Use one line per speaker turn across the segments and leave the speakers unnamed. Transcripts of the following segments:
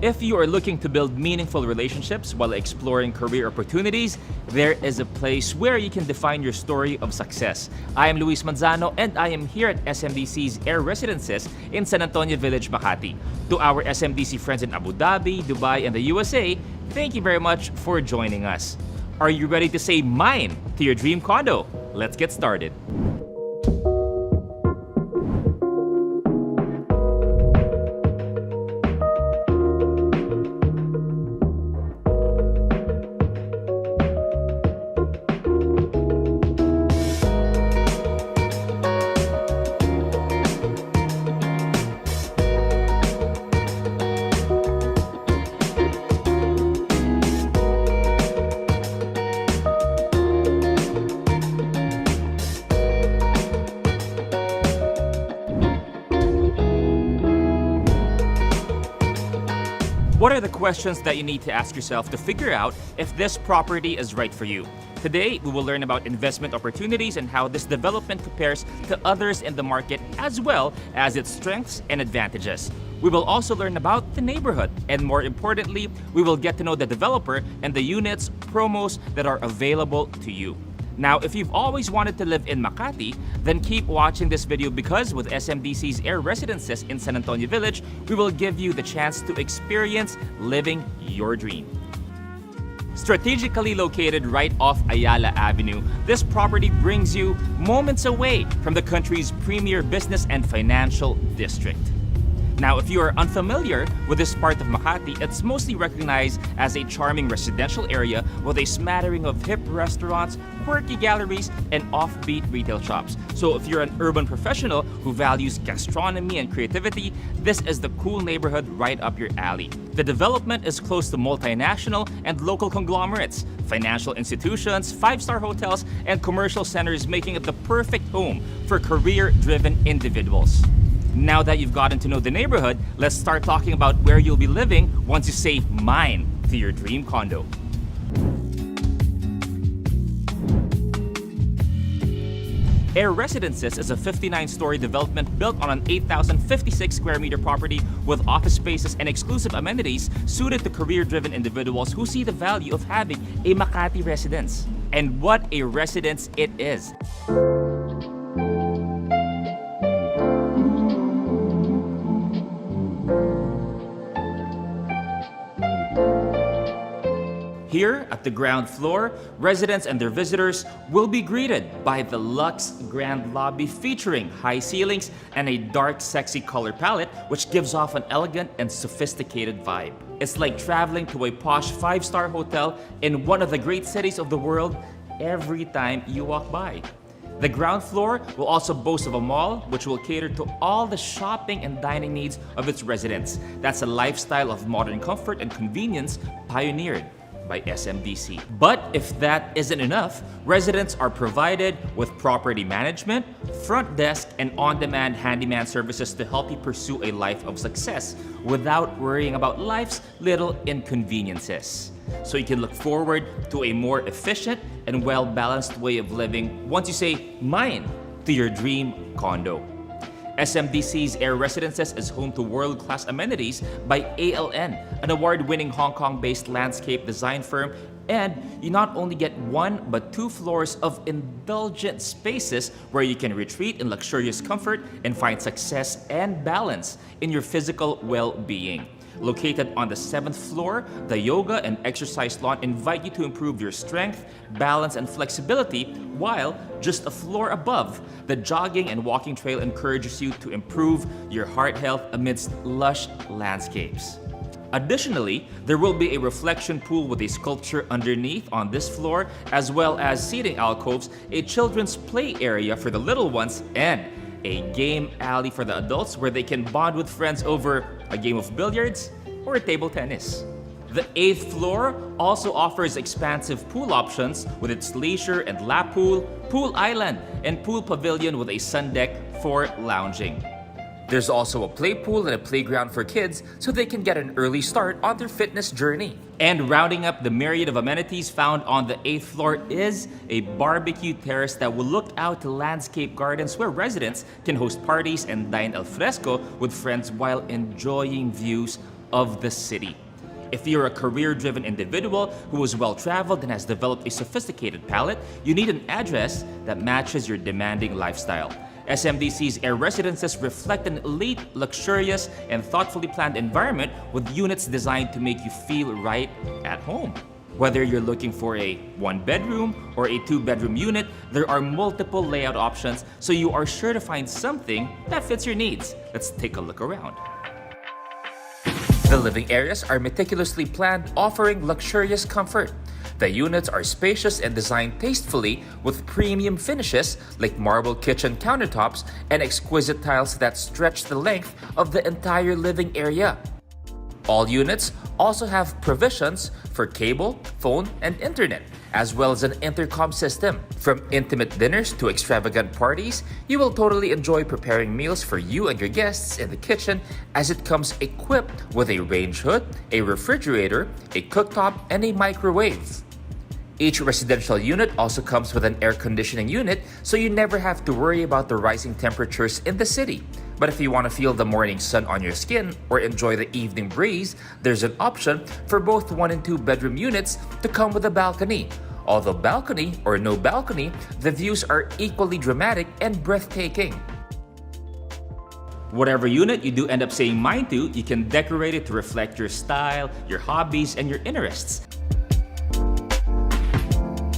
If you are looking to build meaningful relationships while exploring career opportunities, there is a place where you can define your story of success. I am Luis Manzano and I am here at SMDC's Air Residences in San Antonio Village, Makati. To our SMDC friends in Abu Dhabi, Dubai, and the USA, thank you very much for joining us. Are you ready to say mine to your dream condo? Let's get started. What are the questions that you need to ask yourself to figure out if this property is right for you? Today, we will learn about investment opportunities and how this development compares to others in the market, as well as its strengths and advantages. We will also learn about the neighborhood, and more importantly, we will get to know the developer and the units, promos that are available to you. Now, if you've always wanted to live in Makati, then keep watching this video because with SMDC's Air Residences in San Antonio Village, we will give you the chance to experience living your dream. Strategically located right off Ayala Avenue, this property brings you moments away from the country's premier business and financial district. Now, if you are unfamiliar with this part of Makati, it's mostly recognized as a charming residential area with a smattering of hip restaurants, quirky galleries, and offbeat retail shops. So if you're an urban professional who values gastronomy and creativity, this is the cool neighborhood right up your alley. The development is close to multinational and local conglomerates, financial institutions, five-star hotels, and commercial centers, making it the perfect home for career-driven individuals. Now that you've gotten to know the neighborhood, let's start talking about where you'll be living once you say mine to your dream condo. Air Residences is a 59-story development built on an 8,056 square meter property with office spaces and exclusive amenities suited to career-driven individuals who see the value of having a Makati residence. And what a residence it is! Here, at the ground floor, residents and their visitors will be greeted by the luxe grand lobby featuring high ceilings and a dark, sexy color palette which gives off an elegant and sophisticated vibe. It's like traveling to a posh five-star hotel in one of the great cities of the world every time you walk by. The ground floor will also boast of a mall which will cater to all the shopping and dining needs of its residents. That's a lifestyle of modern comfort and convenience pioneered by SMDC. But if that isn't enough, residents are provided with property management, front desk, and on-demand handyman services to help you pursue a life of success without worrying about life's little inconveniences. So you can look forward to a more efficient and well-balanced way of living once you say mine to your dream condo. SMDC's Air Residences is home to world-class amenities by ALN, an award-winning Hong Kong-based landscape design firm, and you not only get one but two floors of indulgent spaces where you can retreat in luxurious comfort and find success and balance in your physical well-being. Located on the 7th floor, the yoga and exercise lawn invite you to improve your strength, balance, and flexibility, while just a floor above, the jogging and walking trail encourages you to improve your heart health amidst lush landscapes. Additionally, there will be a reflection pool with a sculpture underneath on this floor, as well as seating alcoves, a children's play area for the little ones, and a game alley for the adults where they can bond with friends over a game of billiards or table tennis. The 8th floor also offers expansive pool options with its leisure and lap pool, pool island, and pool pavilion with a sun deck for lounging. There's also a play pool and a playground for kids so they can get an early start on their fitness journey. And rounding up the myriad of amenities found on the 8th floor is a barbecue terrace that will look out to landscape gardens where residents can host parties and dine al fresco with friends while enjoying views of the city. If you're a career-driven individual who is well-traveled and has developed a sophisticated palate, you need an address that matches your demanding lifestyle. SMDC's Air Residences reflect an elite, luxurious, and thoughtfully planned environment with units designed to make you feel right at home. Whether you're looking for a one-bedroom or a two-bedroom unit, there are multiple layout options, so you are sure to find something that fits your needs. Let's take a look around. The living areas are meticulously planned, offering luxurious comfort. The units are spacious and designed tastefully with premium finishes like marble kitchen countertops and exquisite tiles that stretch the length of the entire living area. All units also have provisions for cable, phone, and internet, as well as an intercom system. From intimate dinners to extravagant parties, you will totally enjoy preparing meals for you and your guests in the kitchen, as it comes equipped with a range hood, a refrigerator, a cooktop, and a microwave. Each residential unit also comes with an air conditioning unit, so you never have to worry about the rising temperatures in the city. But if you want to feel the morning sun on your skin or enjoy the evening breeze, there's an option for both 1 and 2 bedroom units to come with a balcony. Although balcony or no balcony, the views are equally dramatic and breathtaking. Whatever unit you do end up saying mine to, you can decorate it to reflect your style, your hobbies, and your interests.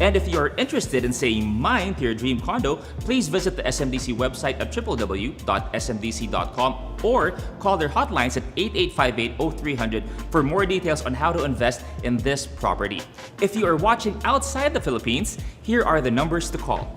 And if you are interested in saying mine to your dream condo, please visit the SMDC website at www.smdc.com or call their hotlines at 8858-0300 for more details on how to invest in this property. If you are watching outside the Philippines, here are the numbers to call.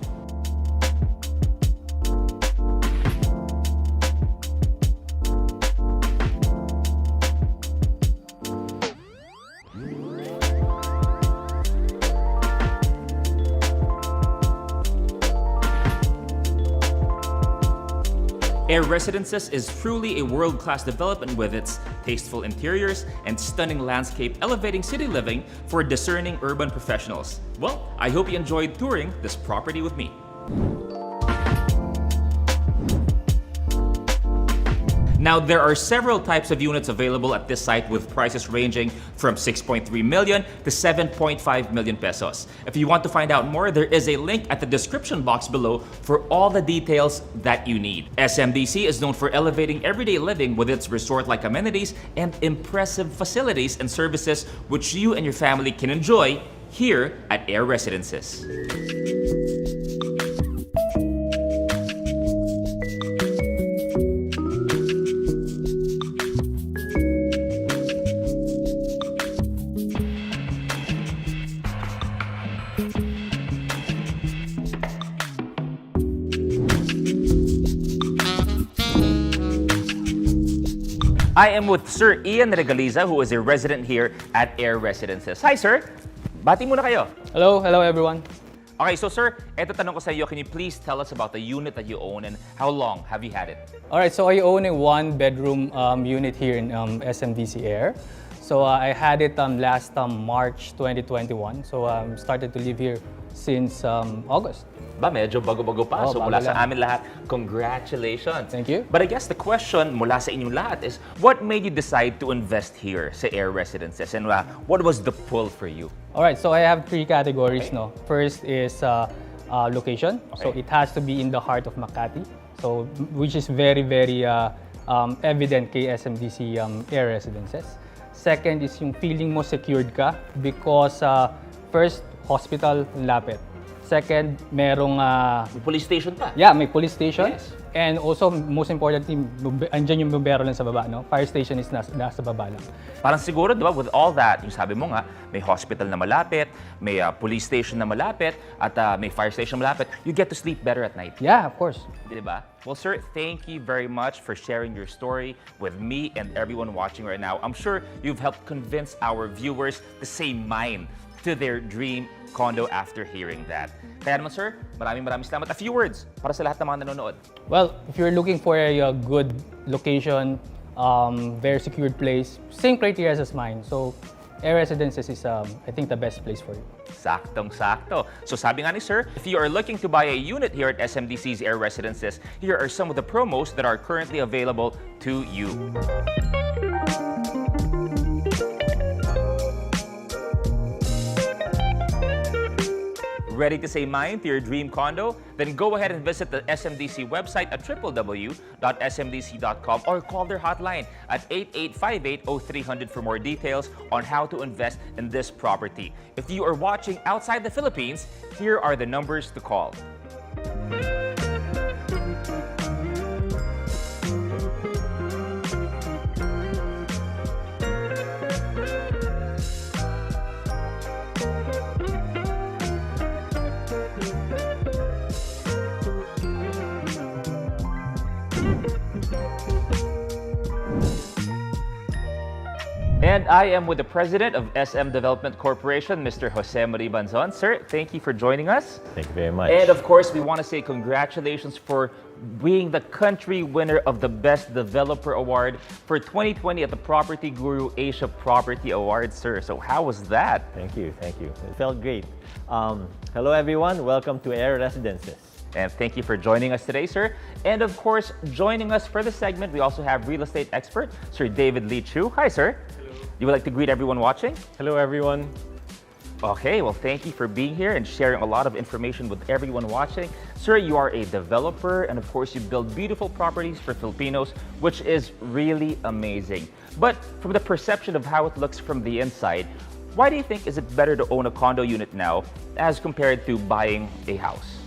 Air Residences is truly a world-class development with its tasteful interiors and stunning landscape elevating city living for discerning urban professionals. Well, I hope you enjoyed touring this property with me. Now, there are several types of units available at this site with prices ranging from 6.3 million to 7.5 million pesos. If you want to find out more, there is a link at the description box below for all the details that you need. SMDC is known for elevating everyday living with its resort-like amenities and impressive facilities and services which you and your family can enjoy here at Air Residences. I am with Sir Ian Regaliza, who is a resident here at Air Residences. Hi, sir. Bati muna kayo.
Hello everyone.
Okay, so sir, eto tanong ko sa iyo, can you please tell us about the unit that you own and how long have you had it?
Alright, so I own a one-bedroom unit here in SMDC Air. So I had it last March 2021. So started to live here since August.
Ba, medyo bago-bago pa. So mula
bago
sa
lang.
amin lahat, congratulations.
Thank you.
But I guess the question mula sa inyong lahat is, what made you decide to invest here sa Air Residences? And what was the pull for you?
Alright, so I have 3 categories. No? First is location. So
Okay.
it has to be in the heart of Makati. So which is very evident kay SMDC Air Residences. Second is yung feeling mo secured ka because first, hospital lapit. Second, merong
May police station pa.
may police station.
Yes.
And also, most importantly, andyan yung bumbero lang sa baba, no? Fire station is nasa baba lang.
Parang siguro, di ba, with all that, yung sabi mo nga, may hospital na malapit, may police station na malapit, at may fire station na malapit, you get to sleep better at night.
Yeah, of course.
Di ba? Well, sir, thank you very much for sharing your story with me and everyone watching right now. I'm sure you've helped convince our viewers to say mine to their dream condo after hearing that. Kaya naman, sir, maraming salamat. A few words para sa lahat ng mga nanonood.
Well, if you're looking for a good location, very secured place, same criteria as mine. So, Air Residences is, I think, the best place for you.
Saktong-sakto. So sabi nga ni sir, if you are looking to buy a unit here at SMDC's Air Residences, here are some of the promos that are currently available to you. Ready to say mine to your dream condo? Then go ahead and visit the SMDC website at www.smdc.com or call their hotline at 8858-0300 for more details on how to invest in this property. If you are watching outside the Philippines, here are the numbers to call. And I am with the president of SM Development Corporation, Mr. Jose Marie Banzon. Sir, thank you for joining us.
Thank you very much.
And of course, we want to say congratulations for being the country winner of the Best Developer Award for 2020 at the Property Guru Asia Property Awards, sir. So how was that?
Thank you, thank you. It felt great. Hello everyone, welcome to Air Residences.
And thank you for joining us today, sir. And of course, joining us for the segment, we also have real estate expert, Sir David Lee Chu. Hi, sir. You would like to greet everyone watching?
Hello, everyone.
Okay, well, thank you for being here and sharing a lot of information with everyone watching. Sir, you are a developer, and of course, you build beautiful properties for Filipinos, which is really amazing. But from the perception of how it looks from the inside, why do you think is it better to own a condo unit now as compared to buying a house?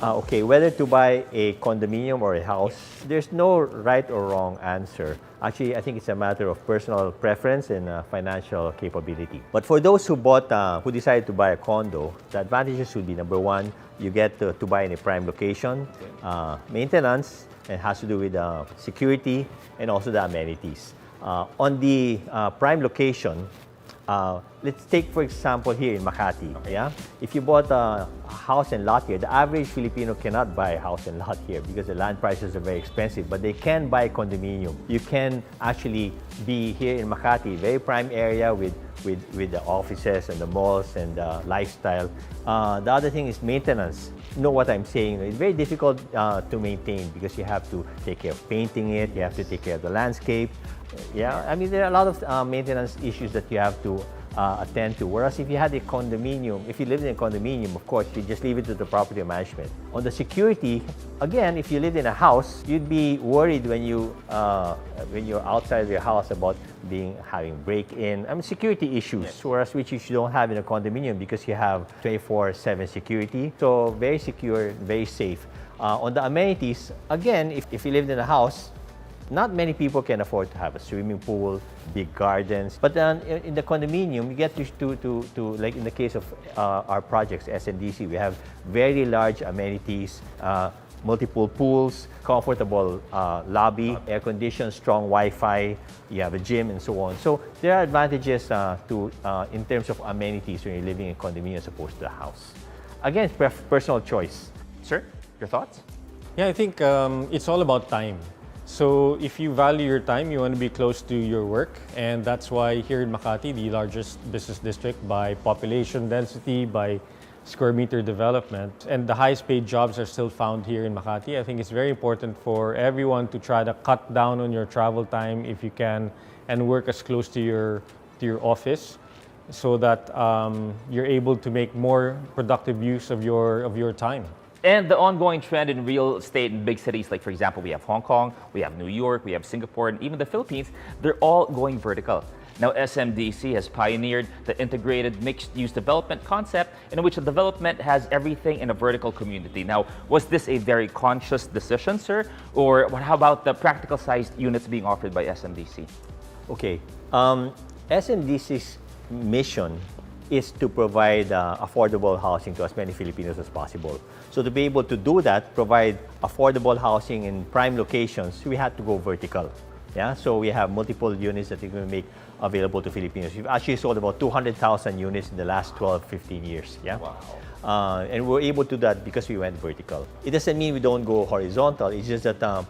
Okay, whether to buy a condominium or a house, there's no right or wrong answer. Actually, I think it's a matter of personal preference and financial capability. But for those who decided to buy a condo, the advantages would be number one, you get to buy in a prime location, maintenance, and has to do with security and also the amenities. On the prime location, let's take, for example, here in Makati. Yeah? If you bought a house and lot here, the average Filipino cannot buy a house and lot here because the land prices are very expensive, but they can buy a condominium. You can actually be here in Makati, very prime area with the offices and the malls and the lifestyle. The other thing is maintenance. You know what I'm saying? It's very difficult to maintain because you have to take care of painting it, you have to take care of the landscape. Yeah, I mean, there are a lot of maintenance issues that you have to attend to. Whereas if you had a condominium, if you lived in a condominium, of course, you just leave it to the property management. On the security, again, if you lived in a house, you'd be worried when you're outside of your house about having break-in. I mean, security issues. Yes. Whereas which you don't have in a condominium because you have 24/7 security. So very secure, very safe. On the amenities, again, if you lived in a house, not many people can afford to have a swimming pool, big gardens. But then in the condominium, you get to like in the case of our projects, SNDC, we have very large amenities, multiple pools, comfortable lobby, air-conditioned, strong Wi-Fi, you have a gym and so on. So there are advantages in terms of amenities when you're living in a condominium as opposed to a house. Again, it's personal choice.
Sir, your thoughts?
Yeah, I think it's all about time. So if you value your time, you want to be close to your work. And that's why here in Makati, the largest business district by population density, by square meter development, and the highest paid jobs are still found here in Makati. I think it's very important for everyone to try to cut down on your travel time if you can and work as close to your office so that you're able to make more productive use of your time.
And the ongoing trend in real estate in big cities, like for example, we have Hong Kong, we have New York, we have Singapore, and even the Philippines, they're all going vertical. Now, SMDC has pioneered the integrated mixed-use development concept in which the development has everything in a vertical community. Now, was this a very conscious decision, sir? Or how about the practical-sized units being offered by SMDC?
Okay. SMDC's mission is to provide affordable housing to as many Filipinos as possible. So to be able to do that, provide affordable housing in prime locations, we had to go vertical. Yeah, so we have multiple units that we're going to make available to Filipinos. We've actually sold about 200,000 units in the last 12, 15 years. Yeah. Wow. And we're able to do that because we went vertical. It doesn't mean we don't go horizontal. It's just that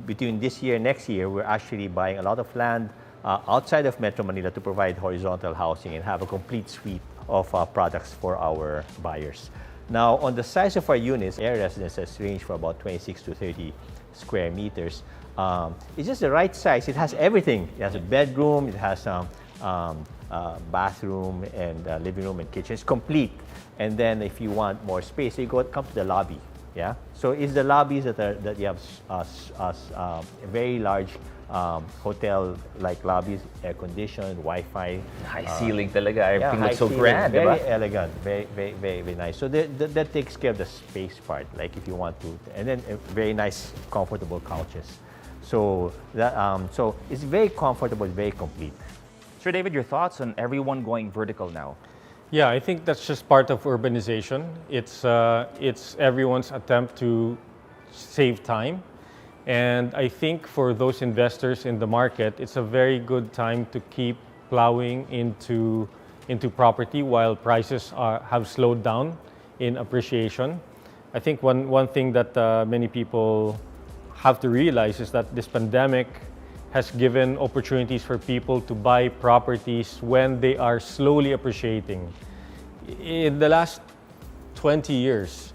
between this year and next year, we're actually buying a lot of land outside of Metro Manila to provide horizontal housing and have a complete suite of products for our buyers. Now, on the size of our units, air residences range from about 26 to 30 square meters. It's just the right size. It has everything. It has a bedroom, it has bathroom and living room and kitchen. It's complete. And then if you want more space, you come to the lobby. Yeah. So it's the lobbies that you have very large hotel-like lobbies, air-conditioned, Wi-Fi.
High ceiling talaga. Everything
high
looks so
ceiling,
grand,
very
diba?
elegant, very nice. So that takes care of the space part, like if you want to, and then very nice, comfortable couches. So so it's very comfortable, very complete.
Sir David, your thoughts on everyone going vertical now?
Yeah, I think that's just part of urbanization. It's everyone's attempt to save time. And I think for those investors in the market, it's a very good time to keep plowing into property while prices have slowed down in appreciation. I think one thing that many people have to realize is that this pandemic has given opportunities for people to buy properties when they are slowly appreciating. In the last 20 years,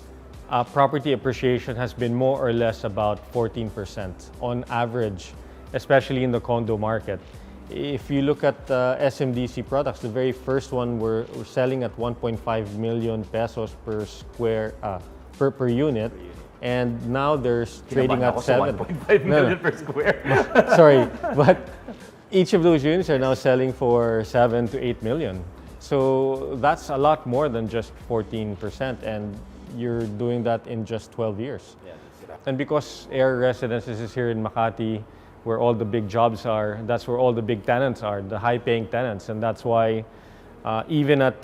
property appreciation has been more or less about 14% on average, especially in the condo market. If you look at SMDC products, the very first one we're selling at 1.5 million pesos per unit, and now there's trading at
1.5 million per square.
Sorry, but each of those units are now selling for 7 to 8 million. So that's a lot more than just 14%, and you're doing that in just 12 years. And because Air Residences is here in Makati, where all the big jobs are, that's where all the big tenants are, the high-paying tenants, and that's why even at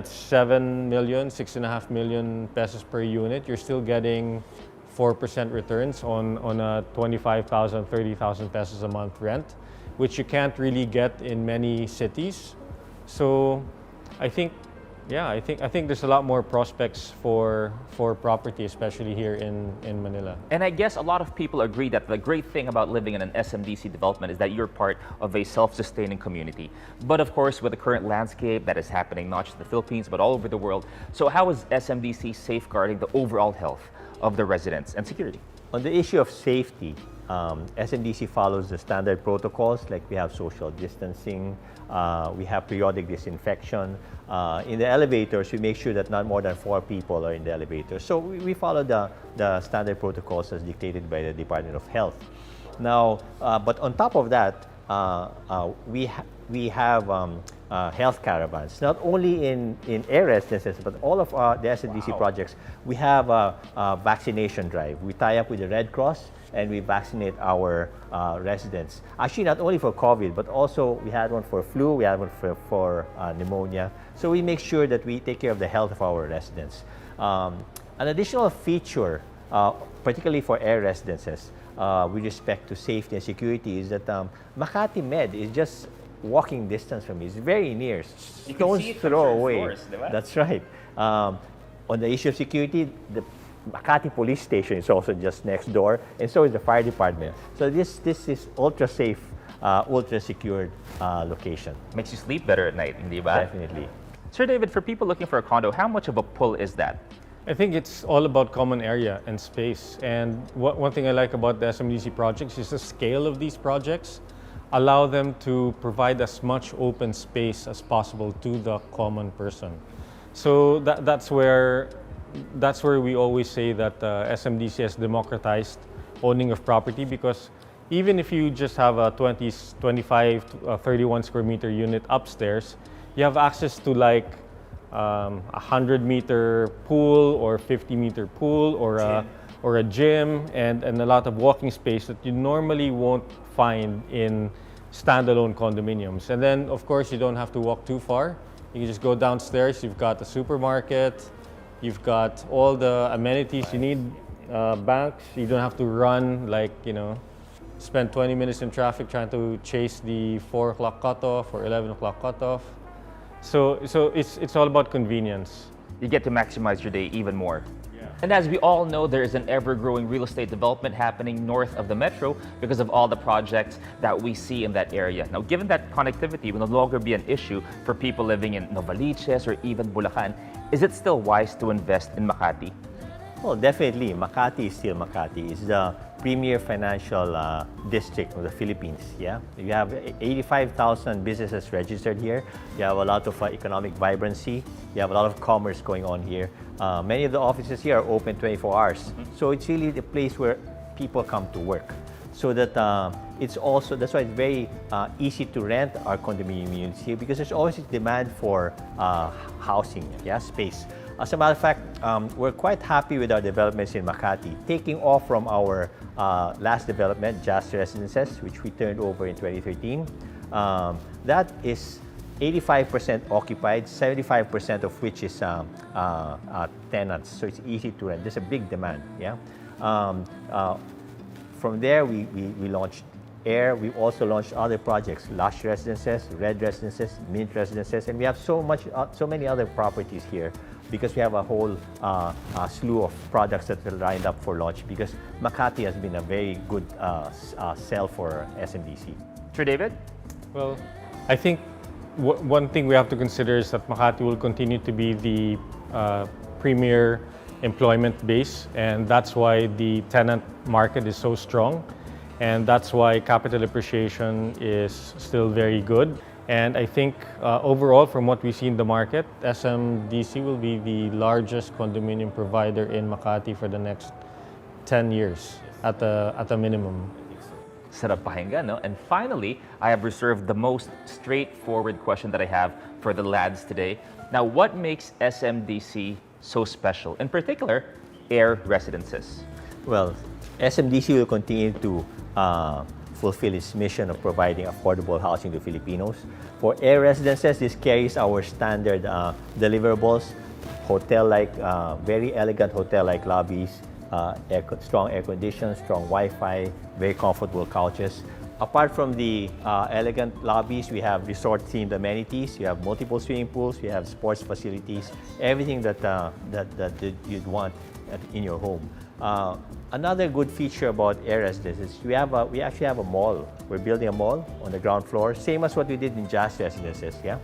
7 million, 6.5 million pesos per unit, you're still getting 4% returns on a 25,000, 30,000 pesos a month rent, which you can't really get in many cities. So I think there's a lot more prospects for property, especially here in Manila.
And I guess a lot of people agree that the great thing about living in an SMDC development is that you're part of a self-sustaining community. But of course, with the current landscape that is happening not just in the Philippines, but all over the world, so how is SMDC safeguarding the overall health of the residents and security?
On the issue of safety, SMDC follows the standard protocols, like we have social distancing, we have periodic disinfection. In the elevators, we make sure that not more than 4 people are in the elevator. So we follow the standard protocols as dictated by the Department of Health. Now, but on top of that, we have health caravans, not only in Air Residences, but all of the SMDC projects. We have a vaccination drive. We tie up with the Red Cross and we vaccinate our residents. Actually, not only for COVID, but also we had one for flu, we had one for pneumonia. So we make sure that we take care of the health of our residents. An additional feature, particularly for Air Residences, with respect to safety and security, is that Makati Med is just walking distance from me. It's very near. Stones throw away.
Floors, diba?
That's right. On the issue of security, the Makati Police Station is also just next door, and so is the fire department. So this is ultra safe, ultra secured location.
Makes you sleep better at night, hindi ba?
Definitely.
Sir David, for people looking for a condo, how much of a pull is that?
I think it's all about common area and space. And one thing I like about the SMDC projects is the scale of these projects allow them to provide as much open space as possible to the common person. So that's where we always say that SMDC has democratized owning of property, because even if you just have a 25, 31 square meter unit upstairs, you have access to like 100-meter pool or 50-meter pool or a gym and a lot of walking space that you normally won't find in standalone condominiums. And then, of course, you don't have to walk too far. You can just go downstairs. You've got the supermarket. You've got all the amenities you need, banks. You don't have to run, spend 20 minutes in traffic trying to chase the 4 o'clock cutoff or 11 o'clock cutoff. So it's all about convenience.
You get to maximize your day even more. And as we all know, there is an ever-growing real estate development happening north of the metro because of all the projects that we see in that area. Now, given that connectivity will no longer be an issue for people living in Novaliches or even Bulacan, is it still wise to invest in Makati?
Well, definitely, Makati is still Makati. It's the premier financial district of the Philippines. Yeah, you have 85,000 businesses registered here. You have a lot of economic vibrancy. You have a lot of commerce going on here. Many of the offices here are open 24 hours. So it's really the place where people come to work. So that it's also, that's why it's very easy to rent our condominium units here, because there's always a demand for housing, yeah, space. As a matter of fact, we're quite happy with our developments in Makati. Taking off from our last development, Just Residences, which we turned over in 2013, that is 85% occupied, 75% of which is tenants, so it's easy to rent. There's a big demand, yeah. From there, we launched Air. We've also launched other projects, Lush Residences, Red Residences, Mint Residences, and we have so many other properties here because we have a whole slew of products that are lined up for launch, because Makati has been a very good sell for SMDC.
Sir David?
Well, I think one thing we have to consider is that Makati will continue to be the premier employment base, and that's why the tenant market is so strong, and that's why capital appreciation is still very good. And I think overall, from what we see in the market, SMDC will be the largest condominium provider in Makati for the next 10 years at a minimum.
Sarap pakinggan, no? And finally, I have reserved the most straightforward question that I have for the lads today. Now, what makes SMDC so special? In particular, Air Residences.
Well, SMDC will continue to fulfill its mission of providing affordable housing to Filipinos. For Air Residences, this carries our standard deliverables, hotel-like, very elegant hotel-like lobbies, strong air conditions, strong Wi-Fi, very comfortable couches. Apart from the elegant lobbies, we have resort-themed amenities. We have multiple swimming pools. We have sports facilities. Everything that you'd want in your home. Another good feature about Air Residences is we actually have a mall. We're building a mall on the ground floor, same as what we did in Just Residences. Yeah,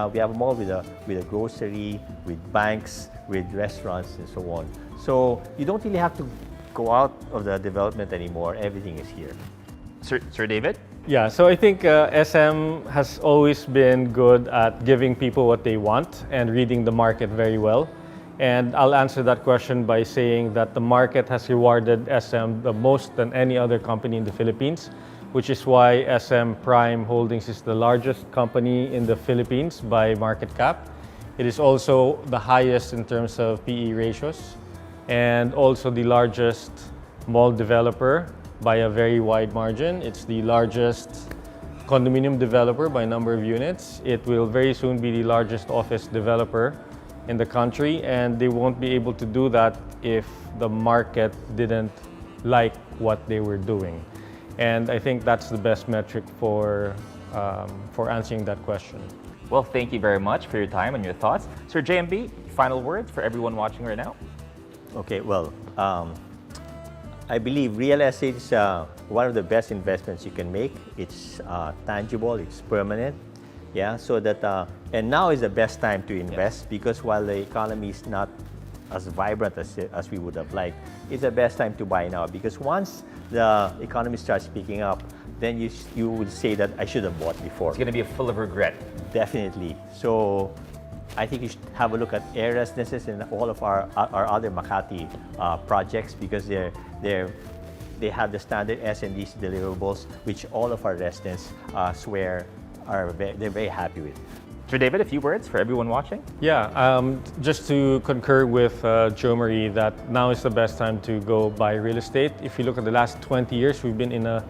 we have a mall with a grocery, with banks, with restaurants, and so on. So you don't really have to go out of the development anymore. Everything is here.
Sir David?
Yeah, so I think SM has always been good at giving people what they want and reading the market very well. And I'll answer that question by saying that the market has rewarded SM the most than any other company in the Philippines, which is why SM Prime Holdings is the largest company in the Philippines by market cap. It is also the highest in terms of PE ratios, and also the largest mall developer by a very wide margin. It's the largest condominium developer by number of units. It will very soon be the largest office developer in the country, and they won't be able to do that if the market didn't like what they were doing. And I think that's the best metric for answering that question.
Well, thank you very much for your time and your thoughts. Sir JMB, final words for everyone watching right now?
Okay, well, I believe real estate is one of the best investments you can make. It's tangible, it's permanent. Yeah, so that, and now is the best time to invest, because while the economy is not as vibrant as we would have liked, it's the best time to buy now, because once the economy starts picking up, then you would say that I should have bought before.
It's going to be full of regret.
Definitely. So I think you should have a look at Air Residences and all of our other Makati projects, because they have the standard SMDC deliverables, which all of our residents swear they're very happy with.
Sir David, a few words for everyone watching?
Yeah, just to concur with Jo Marie that now is the best time to go buy real estate. If you look at the last 20 years, we've been in a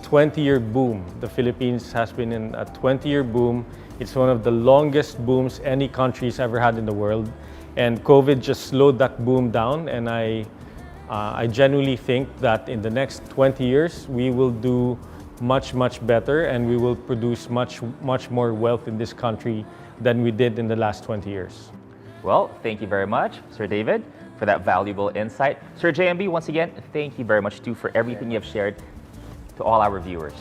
20-year boom. The Philippines has been in a 20-year boom. It's one of the longest booms any country's ever had in the world. And COVID just slowed that boom down. And I genuinely think that in the next 20 years, we will do much better, and we will produce much more wealth in this country than we did in the last 20 years.
Well, thank you very much, Sir David, for that valuable insight. Sir JMB, once again, thank you very much too for everything you have shared to all our viewers.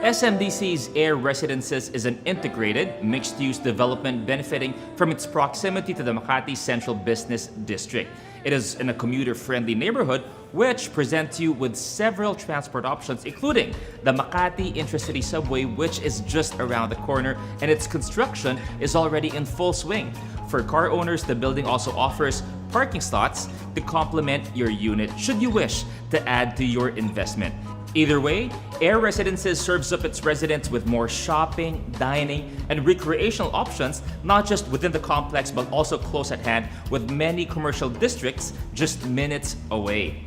SMDC's Air Residences is an integrated, mixed-use development benefiting from its proximity to the Makati Central Business District. It is in a commuter-friendly neighborhood which presents you with several transport options, including the Makati Intracity Subway, which is just around the corner, and its construction is already in full swing. For car owners, the building also offers parking slots to complement your unit should you wish to add to your investment. Either way, Air Residences serves up its residents with more shopping, dining, and recreational options, not just within the complex but also close at hand with many commercial districts just minutes away.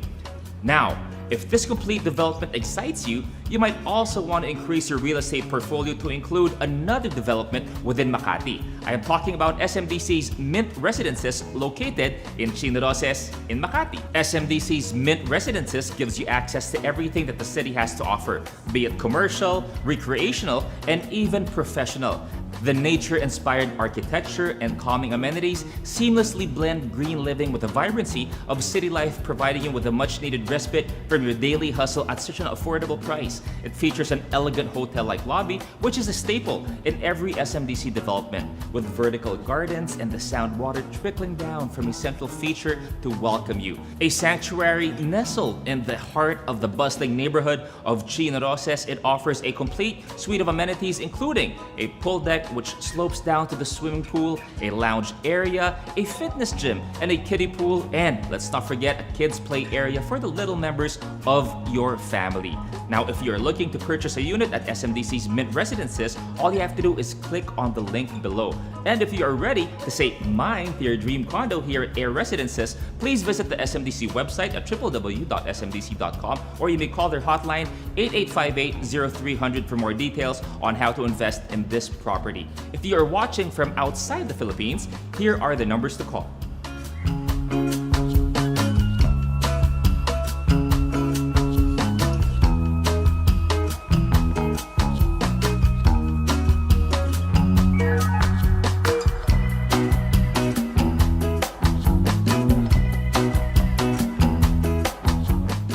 Now, if this complete development excites you, you might also want to increase your real estate portfolio to include another development within Makati. I am talking about SMDC's Mint Residences located in Chinaroses in Makati. SMDC's Mint Residences gives you access to everything that the city has to offer, be it commercial, recreational, and even professional. The nature-inspired architecture and calming amenities seamlessly blend green living with the vibrancy of city life, providing you with a much-needed respite from your daily hustle at such an affordable price. It features an elegant hotel-like lobby, which is a staple in every SMDC development, with vertical gardens and the sound water trickling down from a central feature to welcome you. A sanctuary nestled in the heart of the bustling neighborhood of Chinaroses, it offers a complete suite of amenities, including a pool deck which slopes down to the swimming pool, a lounge area, a fitness gym, and a kiddie pool, and let's not forget a kids play area for the little members of your family. Now, if you're looking to purchase a unit at SMDC's Mint Residences, all you have to do is click on the link below. And if you are ready to say mine to your dream condo here at Air Residences, please visit the SMDC website at www.smdc.com, or you may call their hotline 8858-0300 for more details on how to invest in this property. If you are watching from outside the Philippines, here are the numbers to call.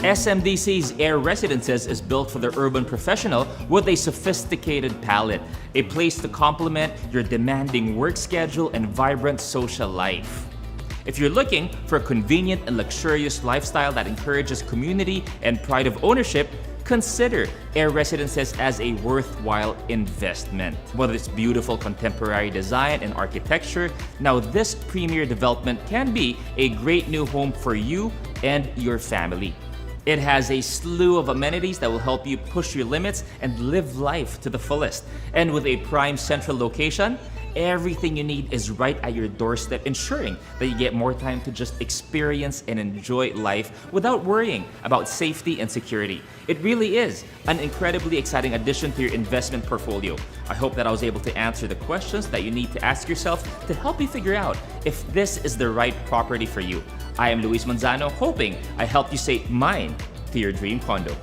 SMDC's Air Residences is built for the urban professional with a sophisticated palette, a place to complement your demanding work schedule and vibrant social life. If you're looking for a convenient and luxurious lifestyle that encourages community and pride of ownership, consider Air Residences as a worthwhile investment. Whether it's beautiful contemporary design and architecture, now this premier development can be a great new home for you and your family. It has a slew of amenities that will help you push your limits and live life to the fullest. And with a prime central location, everything you need is right at your doorstep, ensuring that you get more time to just experience and enjoy life without worrying about safety and security. It really is an incredibly exciting addition to your investment portfolio. I hope that I was able to answer the questions that you need to ask yourself to help you figure out if this is the right property for you. I am Luis Manzano, hoping I helped you say mine to your dream condo.